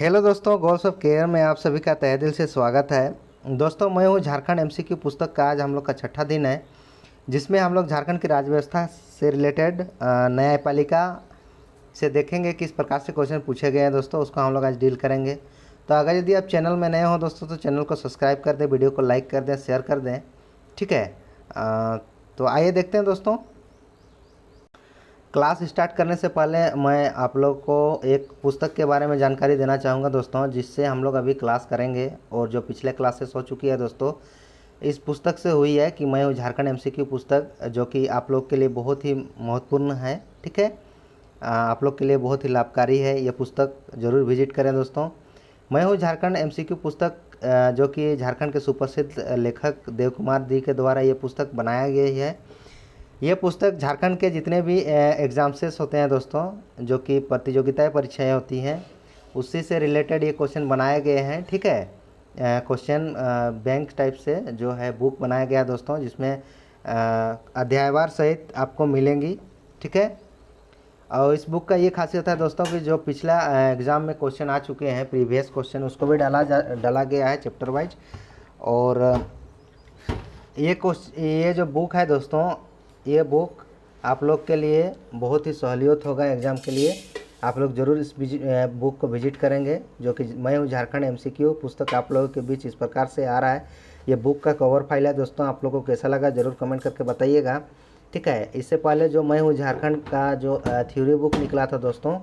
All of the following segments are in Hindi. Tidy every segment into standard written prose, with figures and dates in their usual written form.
हेलो दोस्तों, गोल्स ऑफ केयर में आप सभी का तहे दिल से स्वागत है। दोस्तों, मैं हूँ झारखंड एमसीक्यू पुस्तक का। आज हम लोग का छठा दिन है, जिसमें हम लोग झारखंड की राज्य व्यवस्था से रिलेटेड न्यायपालिका से देखेंगे किस प्रकार से क्वेश्चन पूछे गए हैं। दोस्तों, उसको हम लोग आज डील करेंगे। तो अगर यदि आप चैनल में नए हो दोस्तों, तो चैनल को सब्सक्राइब कर दें, वीडियो को लाइक कर दें, शेयर कर दें। ठीक है। तो आइए देखते हैं दोस्तों। क्लास स्टार्ट करने से पहले मैं आप लोग को एक पुस्तक के बारे में जानकारी देना चाहूँगा दोस्तों, जिससे हम लोग अभी क्लास करेंगे और जो पिछले क्लासेस हो चुकी है दोस्तों, इस पुस्तक से हुई है कि मैं हूँ झारखंड एमसीक्यू पुस्तक, जो कि आप लोग के लिए बहुत ही महत्वपूर्ण है। ठीक है। आप लोग के लिए बहुत ही लाभकारी है। ये पुस्तक ज़रूर विजिट करें दोस्तों। मैं हूँ झारखंड एमसीक्यू पुस्तक, जो कि झारखंड के सुप्रसिद्ध लेखक देव कुमार दी के द्वारा ये पुस्तक बनाया गई है। ये पुस्तक झारखंड के जितने भी एग्जाम्सेस होते हैं दोस्तों, जो कि प्रतियोगिताएं परीक्षाएं होती हैं, उसी से रिलेटेड ये क्वेश्चन बनाए गए हैं। ठीक है। क्वेश्चन बैंक टाइप से जो है बुक बनाया गया दोस्तों, जिसमें अध्यायवार सहित आपको मिलेंगी। ठीक है। और इस बुक का ये खासियत है दोस्तों कि जो पिछला एग्ज़ाम में क्वेश्चन आ चुके हैं, प्रीवियस क्वेश्चन, उसको भी डाला गया है चैप्टर वाइज। और ये जो बुक है दोस्तों, ये बुक आप लोग के लिए बहुत ही सहूलियत होगा एग्ज़ाम के लिए। आप लोग ज़रूर इस बुक को विजिट करेंगे, जो कि मैं हूँ झारखंड एमसीक्यू पुस्तक आप लोगों के बीच इस प्रकार से आ रहा है। ये बुक का कवर फाइल है दोस्तों। आप लोगों को कैसा लगा ज़रूर कमेंट करके बताइएगा। ठीक है। इससे पहले जो मैं हूँ झारखंड का जो थ्योरी बुक निकला था दोस्तों,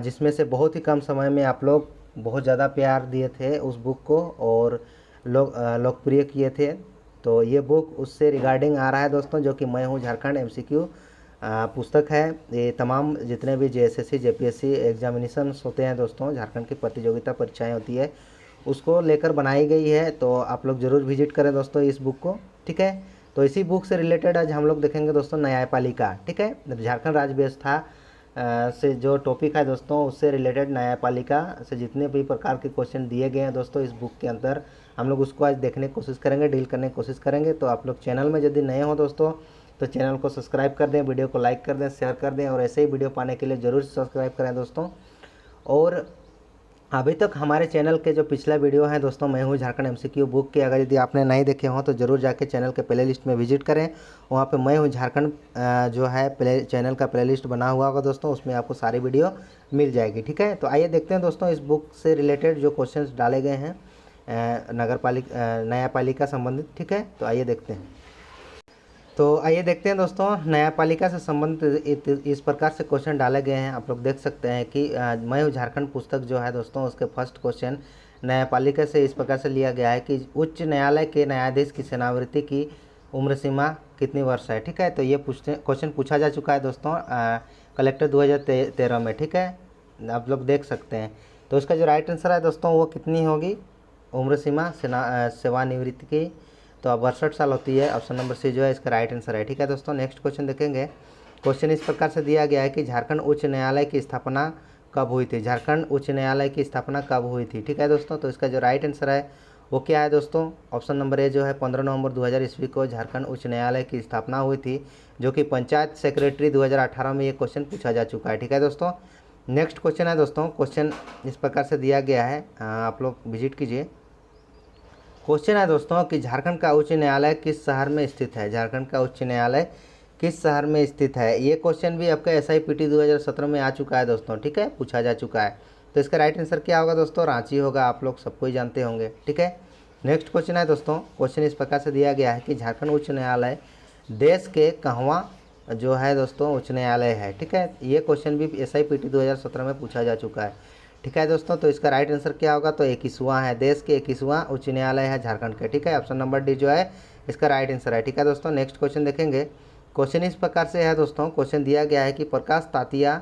जिसमें से बहुत ही कम समय में आप लोग बहुत ज़्यादा प्यार दिए थे उस बुक को और लोकप्रिय किए थे। तो ये बुक उससे रिगार्डिंग आ रहा है दोस्तों, जो कि मैं हूँ झारखंड एमसीक्यू पुस्तक है। ये तमाम जितने भी जेएसएससी जेपीएससी एग्जामिनेशंस होते हैं दोस्तों, झारखंड की प्रतियोगिता परीक्षाएं होती है, उसको लेकर बनाई गई है। तो आप लोग ज़रूर विजिट करें दोस्तों इस बुक को। ठीक है। तो इसी बुक से रिलेटेड आज हम लोग देखेंगे दोस्तों न्यायपालिका। ठीक है। झारखंड राज्य व्यवस्था से जो टॉपिक है दोस्तों, उससे रिलेटेड न्यायपालिका से जितने भी प्रकार के क्वेश्चन दिए गए हैं दोस्तों इस बुक के अंदर, हम लोग उसको आज देखने की कोशिश करेंगे, डील करने की कोशिश करेंगे। तो आप लोग चैनल में यदि नए हो दोस्तों, तो चैनल को सब्सक्राइब कर दें, वीडियो को लाइक कर दें, शेयर कर दें, और ऐसे ही वीडियो पाने के लिए ज़रूर सब्सक्राइब करें दोस्तों। और अभी तक हमारे चैनल के जो पिछला वीडियो है दोस्तों, मैं हूँ झारखंड एमसीक्यू बुक के, अगर यदि आपने नहीं देखे हों तो ज़रूर जाके चैनल के प्ले लिस्ट में विजिट करें। वहाँ पे मैं हूँ झारखंड जो है चैनल का प्ले लिस्ट बना हुआ होगा दोस्तों, उसमें आपको सारी वीडियो मिल जाएगी। ठीक है। तो आइए देखते हैं दोस्तों इस बुक से रिलेटेड जो क्वेश्चन डाले गए हैं न्यायपालिका संबंधित। ठीक है। तो आइए देखते हैं। तो आइए देखते हैं दोस्तों, न्यायपालिका से संबंधित इस प्रकार से क्वेश्चन डाले गए हैं। आप लोग देख सकते हैं कि मैं हूँ झारखंड पुस्तक जो है दोस्तों, उसके फर्स्ट क्वेश्चन न्यायपालिका से इस प्रकार से लिया गया है कि उच्च न्यायालय के न्यायाधीश की सेवानिवृत्ति की उम्र सीमा कितनी वर्ष है। ठीक है। तो ये क्वेश्चन पूछा जा चुका है दोस्तों कलेक्टर 2013 में। ठीक है। आप लोग देख सकते हैं। तो इसका जो राइट आंसर है दोस्तों, वो कितनी होगी उम्र सीमा सेवानिवृत्ति की? तो अब 62 साल होती है। ऑप्शन नंबर सी जो है इसका राइट आंसर है। ठीक है दोस्तों। नेक्स्ट क्वेश्चन देखेंगे। क्वेश्चन इस प्रकार से दिया गया है कि झारखंड उच्च न्यायालय की स्थापना कब हुई थी? झारखंड उच्च न्यायालय की स्थापना कब हुई थी? ठीक है दोस्तों। तो इसका जो राइट आंसर है वो क्या है दोस्तों? ऑप्शन नंबर ए जो है 15 नवंबर 2000 ईस्वी को झारखंड उच्च न्यायालय की स्थापना हुई थी, जो कि पंचायत सेक्रेटरी 2018 में ये क्वेश्चन पूछा जा चुका है। ठीक है दोस्तों। नेक्स्ट क्वेश्चन है दोस्तों, क्वेश्चन इस प्रकार से दिया गया है, आप लोग विजिट कीजिए। क्वेश्चन है दोस्तों कि झारखंड का उच्च न्यायालय किस शहर में स्थित है? झारखंड का उच्च न्यायालय किस शहर में स्थित है? ये क्वेश्चन भी आपका SIPT 2017 में आ चुका है दोस्तों। ठीक है, पूछा जा चुका है। तो इसका राइट आंसर क्या होगा दोस्तों? रांची होगा। आप लोग सबको ही जानते होंगे। ठीक है। नेक्स्ट क्वेश्चन है दोस्तों, क्वेश्चन इस प्रकार से दिया गया है कि झारखंड उच्च न्यायालय देश के कहवा जो है दोस्तों उच्च न्यायालय है? ठीक है। ये क्वेश्चन भी SIPT 2017 में पूछा जा चुका है। ठीक है दोस्तों। तो इसका राइट आंसर क्या होगा? तो 21वां है। देश के 21वां उच्च न्यायालय है झारखंड का। ठीक है। ऑप्शन नंबर डी जो है इसका राइट आंसर है। ठीक है दोस्तों। नेक्स्ट क्वेश्चन देखेंगे। क्वेश्चन इस प्रकार से है दोस्तों, क्वेश्चन दिया गया है कि प्रकाश तातिया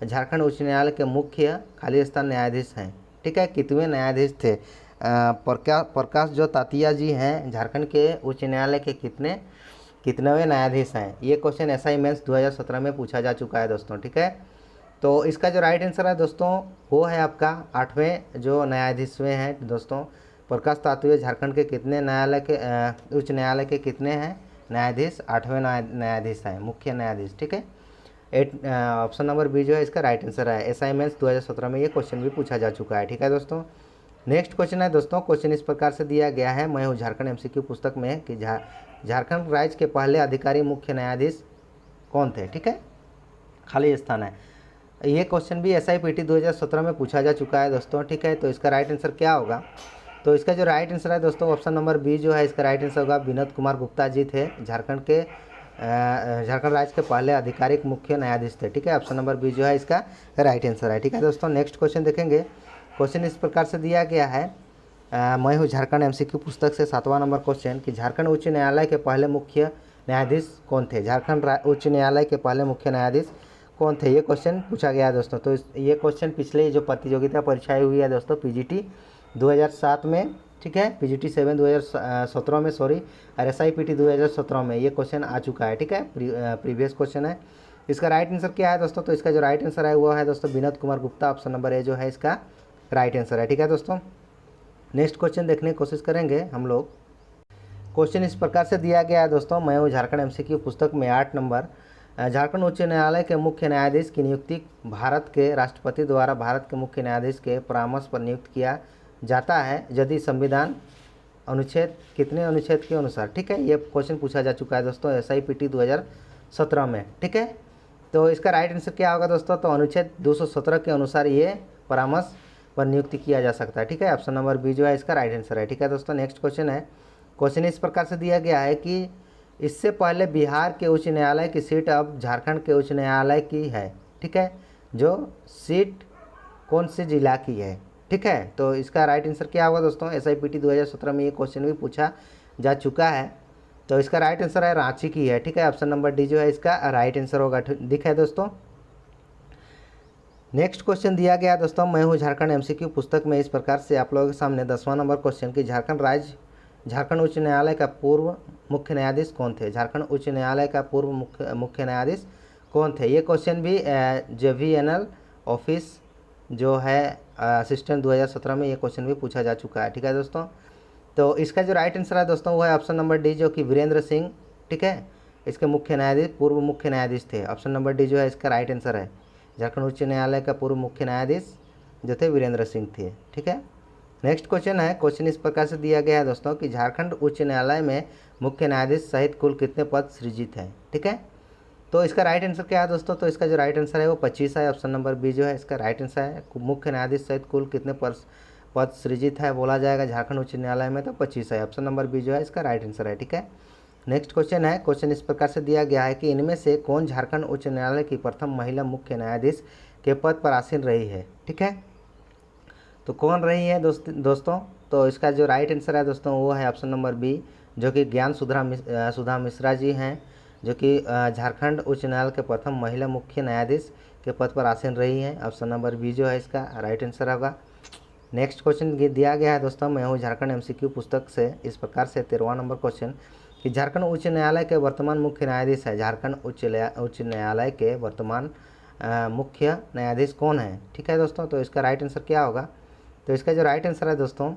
झारखंड उच्च न्यायालय के मुख्य खाली स्थान न्यायाधीश हैं। ठीक है। कितवें न्यायाधीश थे? प्रकाश जो तातिया जी हैं झारखंड के उच्च न्यायालय के कितनेवें न्यायाधीश हैं? ये क्वेश्चन SI मेंस 2017 में पूछा जा चुका है दोस्तों। ठीक है। तो इसका जो राइट आंसर है दोस्तों वो है आपका 8वें जो न्यायाधीशवें हैं दोस्तों। प्रकाश तातिया झारखंड के कितने न्यायालय के उच्च न्यायालय के कितने हैं न्यायाधीश? 8वें न्यायाधीश हैं, मुख्य न्यायाधीश। ठीक है। ऑप्शन नंबर बी जो है इसका राइट आंसर है। एसआई मेंस 2017 में ये क्वेश्चन भी पूछा जा चुका है। ठीक है दोस्तों, नेक्स्ट क्वेश्चन है दोस्तों, क्वेश्चन इस प्रकार से दिया गया है, मैं हूँ झारखंड एमसीक्यू पुस्तक में, कि झारखंड राज्य के पहले अधिकारी मुख्य न्यायाधीश कौन थे। ठीक है, खाली स्थान है। ये क्वेश्चन भी SIPT 2017 में पूछा जा चुका है दोस्तों। ठीक है, तो इसका राइट आंसर क्या होगा, तो इसका जो राइट आंसर है दोस्तों ऑप्शन नंबर बी जो है इसका राइट आंसर होगा। विनोद कुमार गुप्ता जी थे झारखंड राज्य के पहले आधिकारिक मुख्य न्यायाधीश थे। ठीक है, ऑप्शन नंबर बी जो है इसका राइट आंसर है। ठीक है दोस्तों, नेक्स्ट क्वेश्चन देखेंगे। क्वेश्चन इस प्रकार से दिया गया है, मैं हूँ झारखंड MCQ पुस्तक से 7वां नंबर क्वेश्चन, कि झारखंड उच्च न्यायालय के पहले मुख्य न्यायाधीश कौन थे। झारखंड उच्च न्यायालय के पहले मुख्य न्यायाधीश कौन थे, ये क्वेश्चन पूछा गया है दोस्तों। तो ये क्वेश्चन पिछले जो प्रतियोगिता परीक्षाएं हुई है दोस्तों PGT 2007 में, ठीक है, PGT 7 2017 में सॉरी, और SIPT 2017 में ये क्वेश्चन आ चुका है। ठीक है, प्रीवियस क्वेश्चन है। इसका राइट आंसर क्या है दोस्तों, तो इसका जो राइट आंसर है वो है दोस्तों Vinod Kumar Gupta, option number A जो है इसका राइट आंसर है। ठीक है दोस्तों, नेक्स्ट क्वेश्चन देखने की कोशिश करेंगे हम लोग। क्वेश्चन इस प्रकार से दिया गया है दोस्तों, मैं हूँ झारखंड MCQ पुस्तक में 8 नंबर, झारखंड उच्च न्यायालय के मुख्य न्यायाधीश की नियुक्ति भारत के राष्ट्रपति द्वारा भारत के मुख्य न्यायाधीश के परामर्श पर नियुक्त किया जाता है यदि संविधान अनुच्छेद कितने अनुच्छेद के अनुसार। ठीक है, ये क्वेश्चन पूछा जा चुका है दोस्तों SIPT 2017 में। ठीक है, तो इसका राइट आंसर क्या होगा दोस्तों, तो अनुच्छेद 217 के अनुसार ये परामर्श पर नियुक्ति किया जा सकता है। ठीक है, ऑप्शन नंबर बी जो है इसका राइट आंसर है। ठीक है दोस्तों, नेक्स्ट क्वेश्चन है। क्वेश्चन इस प्रकार से दिया गया है कि इससे पहले बिहार के उच्च न्यायालय की सीट अब झारखंड के उच्च न्यायालय की है। ठीक है, जो सीट कौन से जिला की है। ठीक है, तो इसका राइट आंसर क्या होगा दोस्तों, SIPT 2017 में ये क्वेश्चन भी पूछा जा चुका है। तो इसका राइट आंसर है रांची की है। ठीक है, ऑप्शन नंबर डी जो है इसका राइट आंसर होगा। ठीक है दोस्तों, नेक्स्ट क्वेश्चन दिया गया दोस्तों, मैं हूँ झारखंड MCQ पुस्तक में इस प्रकार से आप लोगों के सामने 10वां नंबर क्वेश्चन, कि झारखंड उच्च न्यायालय का पूर्व मुख्य न्यायाधीश कौन थे। झारखंड उच्च न्यायालय का पूर्व मुख्य न्यायाधीश कौन थे। ये क्वेश्चन भी JVNL ऑफिस जो है असिस्टेंट 2017 में ये क्वेश्चन भी पूछा जा चुका है। ठीक है दोस्तों, तो इसका जो राइट आंसर है दोस्तों वो है ऑप्शन नंबर डी, जो कि वीरेंद्र सिंह, ठीक है, इसके मुख्य न्यायाधीश पूर्व मुख्य न्यायाधीश थे। ऑप्शन नंबर डी जो है इसका राइट आंसर है। झारखंड उच्च न्यायालय का पूर्व मुख्य न्यायाधीश जो थे वीरेंद्र सिंह थे। ठीक है, नेक्स्ट क्वेश्चन है। क्वेश्चन इस प्रकार से दिया गया है दोस्तों, कि झारखंड उच्च न्यायालय में मुख्य न्यायाधीश सहित कुल कितने पद सृजित हैं। ठीक है, तो इसका राइट आंसर क्या है दोस्तों, तो इसका जो राइट आंसर है वो 25 है। ऑप्शन नंबर बी जो है इसका राइट आंसर है। मुख्य न्यायाधीश सहित कुल कितने पद सृजित है बोला जाएगा झारखंड उच्च न्यायालय में, तो 25 है। ऑप्शन नंबर बी जो है इसका राइट आंसर है। ठीक है, नेक्स्ट क्वेश्चन है। क्वेश्चन इस प्रकार से दिया गया है कि इनमें से कौन झारखंड उच्च न्यायालय की प्रथम महिला मुख्य न्यायाधीश के पद पर आसीन रही है। ठीक है, तो कौन रही है दोस्तों, तो इसका जो राइट आंसर है दोस्तों वो है ऑप्शन नंबर बी, जो कि ज्ञान सुधा मिश्रा जी हैं, जो कि झारखंड उच्च न्यायालय के प्रथम महिला मुख्य न्यायाधीश के पद पर आसीन रही हैं। ऑप्शन नंबर बी जो है इसका राइट आंसर होगा। नेक्स्ट क्वेश्चन दिया गया है दोस्तों, मैं हूँ झारखंड MCQ पुस्तक से इस प्रकार से 13वां नंबर क्वेश्चन, कि झारखंड उच्च न्यायालय के वर्तमान मुख्य न्यायाधीश है। झारखंड उच्च न्यायालय के वर्तमान मुख्य न्यायाधीश कौन है। ठीक है दोस्तों, तो इसका राइट आंसर क्या होगा, तो इसका जो राइट आंसर है दोस्तों,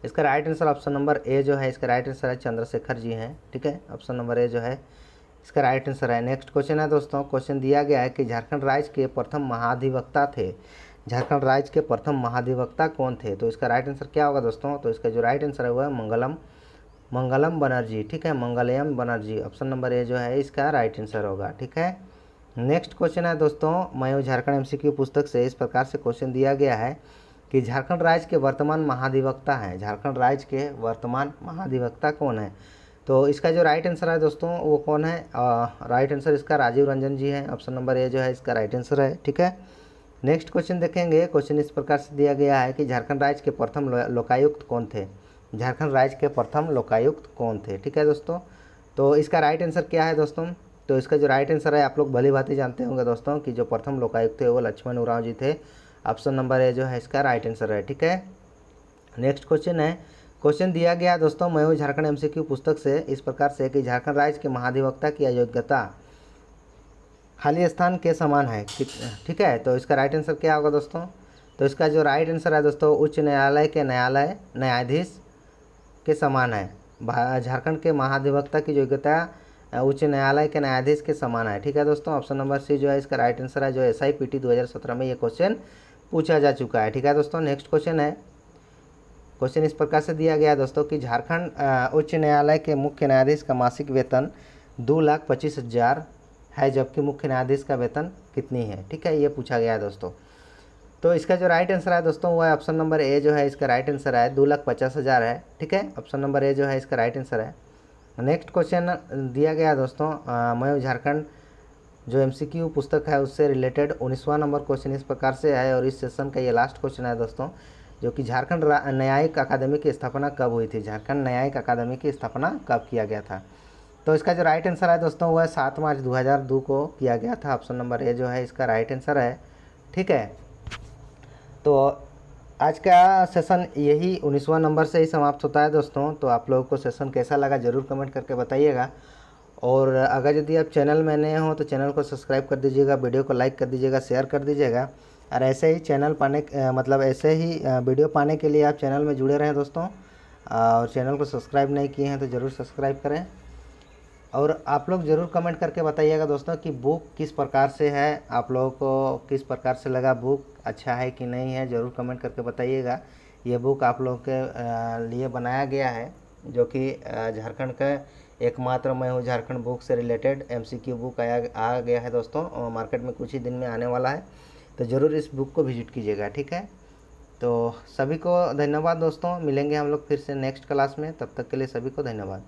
इसका right answer option number A जो है इसका राइट आंसर है चंद्रशेखर जी हैं। ठीक है, ऑप्शन नंबर ए जो है इसका राइट आंसर है। नेक्स्ट क्वेश्चन है दोस्तों, क्वेश्चन दिया गया है कि झारखंड राज्य के प्रथम महाधिवक्ता थे। झारखंड राज्य के प्रथम महाधिवक्ता कौन थे, तो इसका राइट आंसर क्या होगा दोस्तों, तो इसका जो राइट आंसर है वो है मंगलम बनर्जी। ठीक है, मंगलम बनर्जी, ऑप्शन नंबर ए जो है इसका राइट आंसर होगा। ठीक है, नेक्स्ट क्वेश्चन है दोस्तों, मैं हूँ झारखंड MCQ पुस्तक से इस प्रकार से क्वेश्चन दिया गया है कि झारखंड राज्य के वर्तमान महाधिवक्ता हैं। झारखंड राज्य के वर्तमान महाधिवक्ता कौन है, तो इसका जो राइट आंसर है दोस्तों वो कौन है, राइट आंसर इसका राजीव रंजन जी है। ऑप्शन नंबर ए जो है इसका राइट आंसर है। ठीक है, नेक्स्ट क्वेश्चन देखेंगे। क्वेश्चन इस प्रकार से दिया गया है कि झारखंड राज्य के प्रथम लोकायुक्त कौन थे। झारखंड राज्य के प्रथम लोकायुक्त कौन थे। ठीक है दोस्तों, तो इसका राइट आंसर क्या है दोस्तों, तो इसका जो राइट आंसर है आप लोग भली भांति जानते होंगे दोस्तों, कि जो प्रथम लोकायुक्त थे वो लक्ष्मण उरांव जी थे। ऑप्शन नंबर ए जो है इसका राइट आंसर है। ठीक है, नेक्स्ट क्वेश्चन है। क्वेश्चन दिया गया दोस्तों, मैं हूँ झारखंड MCQ पुस्तक से इस प्रकार से कि झारखंड राज्य के महाधिवक्ता की अयोग्यता खाली स्थान के समान है। ठीक है, तो इसका राइट आंसर क्या होगा दोस्तों, तो इसका जो राइट आंसर है दोस्तों उच्च न्यायालय के न्यायाधीश के समान है। झारखंड के महाधिवक्ता की योग्यता उच्च न्यायालय के न्यायाधीश के समान है। ठीक है दोस्तों, ऑप्शन नंबर सी जो है इसका राइट आंसर है। जो SIPT 2017 में ये क्वेश्चन पूछा जा चुका है। ठीक है दोस्तों, नेक्स्ट क्वेश्चन है। क्वेश्चन इस प्रकार से दिया गया है दोस्तों कि झारखंड उच्च न्यायालय के मुख्य न्यायाधीश का मासिक वेतन 2,25,000 है, जबकि मुख्य न्यायाधीश का वेतन कितनी है। ठीक है, ये पूछा गया है दोस्तों। तो इसका जो राइट आंसर है दोस्तों वो है ऑप्शन नंबर ए जो है इसका राइट आंसर है, 2,50,000 है। ठीक है, ऑप्शन नंबर ए जो है इसका राइट आंसर है। नेक्स्ट क्वेश्चन दिया गया है दोस्तों, मयूर झारखंड जो MCQ पुस्तक है उससे रिलेटेड 19वां नंबर क्वेश्चन इस प्रकार से है, और इस सेशन का ये लास्ट क्वेश्चन है दोस्तों, जो कि झारखंड न्यायिक अकादमी की स्थापना कब हुई थी। झारखंड न्यायिक अकादमी की स्थापना कब किया गया था। तो इसका जो राइट आंसर है दोस्तों वो है 7 मार्च 2002 को किया गया था। ऑप्शन नंबर ए जो है इसका राइट आंसर है। ठीक है, तो आज का सेशन यही 19वां नंबर से ही समाप्त होता है दोस्तों। तो आप लोगों को सेशन कैसा लगा ज़रूर कमेंट करके बताइएगा, और अगर यदि आप चैनल में नए हो तो चैनल को सब्सक्राइब कर दीजिएगा, वीडियो को लाइक कर दीजिएगा, शेयर कर दीजिएगा, और ऐसे ही चैनल पाने मतलब ऐसे ही वीडियो पाने के लिए आप चैनल में जुड़े रहें दोस्तों। और चैनल को सब्सक्राइब नहीं किए हैं तो ज़रूर सब्सक्राइब करें, और आप लोग ज़रूर कमेंट करके बताइएगा दोस्तों कि बुक किस प्रकार से है, आप लोगों को किस प्रकार से लगा, बुक अच्छा है कि नहीं है, ज़रूर कमेंट करके बताइएगा। ये बुक आप लोगों के लिए बनाया गया है, जो कि झारखंड का एकमात्र मैं हूँ झारखंड बुक से रिलेटेड MCQ बुक आ गया है दोस्तों, मार्केट में कुछ ही दिन में आने वाला है। तो ज़रूर इस बुक को विजिट कीजिएगा। ठीक है, तो सभी को धन्यवाद दोस्तों, मिलेंगे हम लोग फिर से नेक्स्ट क्लास में, तब तक के लिए सभी को धन्यवाद।